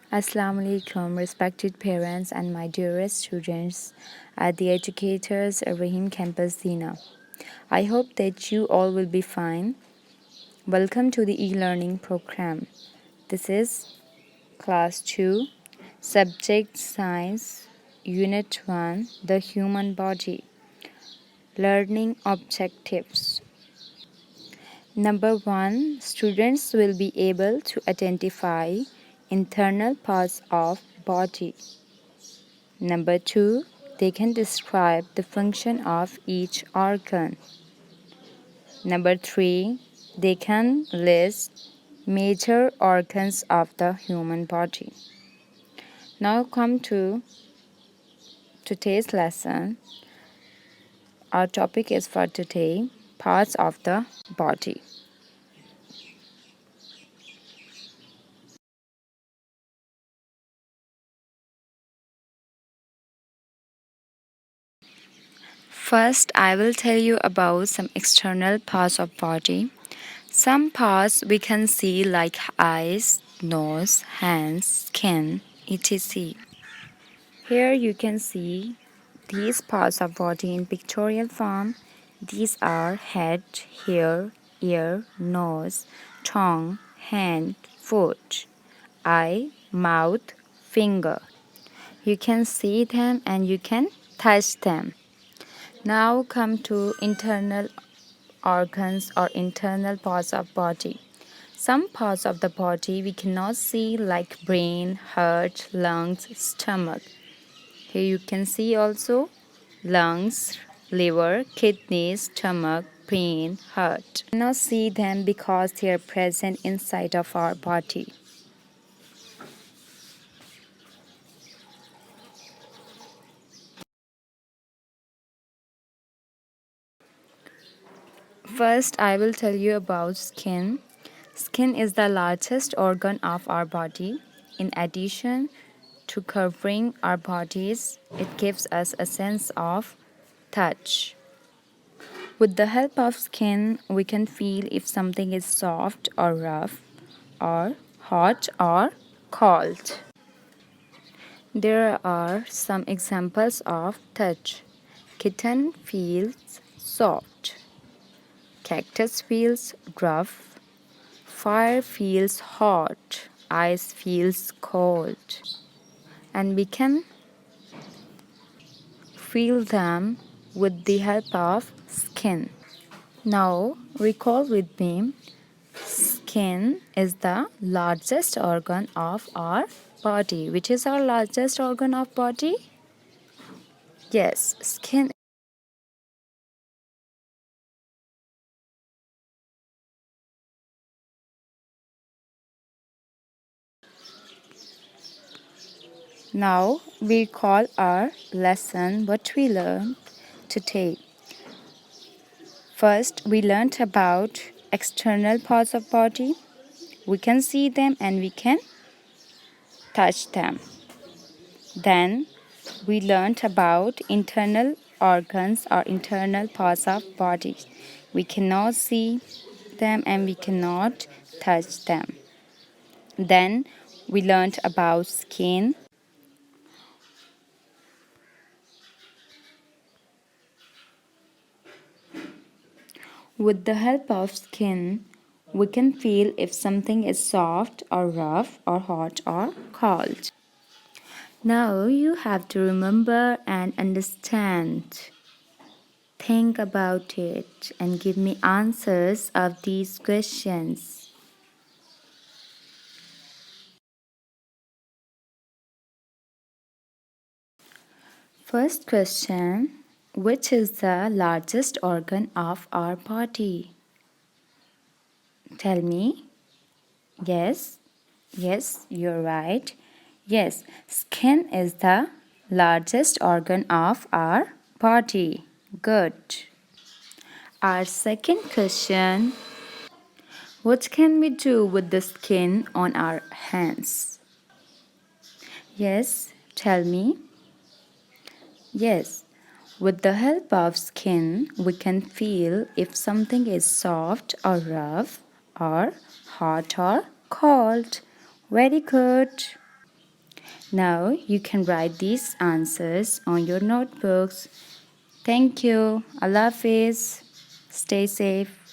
Assalamu alaikum, respected parents and my dearest students at the Educators Rahim Campus Dina. I hope that you all will be fine. Welcome to the e-learning program. This is Class 2, Subject Science, Unit 1, The Human Body. Learning Objectives. Number 1, students will be able to identify internal parts of body. Number 2, they can describe the function of each organ. Number 3, they can list major organs of the human body. Now come to today's lesson. Our topic is for today, parts of the body. First, I will tell you about some external parts of body. Some parts we can see like eyes, nose, hands, skin, etc. Here you can see these parts of body in pictorial form. These are head, hair, ear, nose, tongue, hand, foot, eye, mouth, finger. You can see them and you can touch them. Now come to internal organs or internal parts of body. Some parts of the body we cannot see like brain, heart, lungs, stomach. Here you can see also lungs, liver, kidneys, stomach, brain, heart. We cannot see them because they are present inside of our body. First, I will tell you about skin. Skin is the largest organ of our body. In addition to covering our bodies, it gives us a sense of touch. With the help of skin, we can feel if something is soft or rough, or hot or cold. There are some examples of touch. Kitten feels soft. Cactus feels rough. Fire feels hot. Ice feels cold. And we can feel them with the help of skin. Now recall with me, skin is the largest organ of our body. Which is our largest organ of body? Yes, skin. Now we call our lesson what we learned today. First, we learned about external parts of body. We can see them and we can touch them. Then we learned about internal organs or internal parts of body. We cannot see them and we cannot touch them. Then we learned about skin. With the help of skin, we can feel if something is soft or rough or hot or cold. Now you have to remember and understand. Think about it and give me answers of these questions. First question, which is the largest organ of our body? Tell me. Yes, yes, you're right. Yes, skin is the largest organ of our body. Good. Our second question, what can we do with the skin on our hands? Yes, tell me. Yes, with the help of skin, we can feel if something is soft or rough or hot or cold. Very good. Now you can write these answers on your notebooks. Thank you. Allah Hafiz. Stay safe.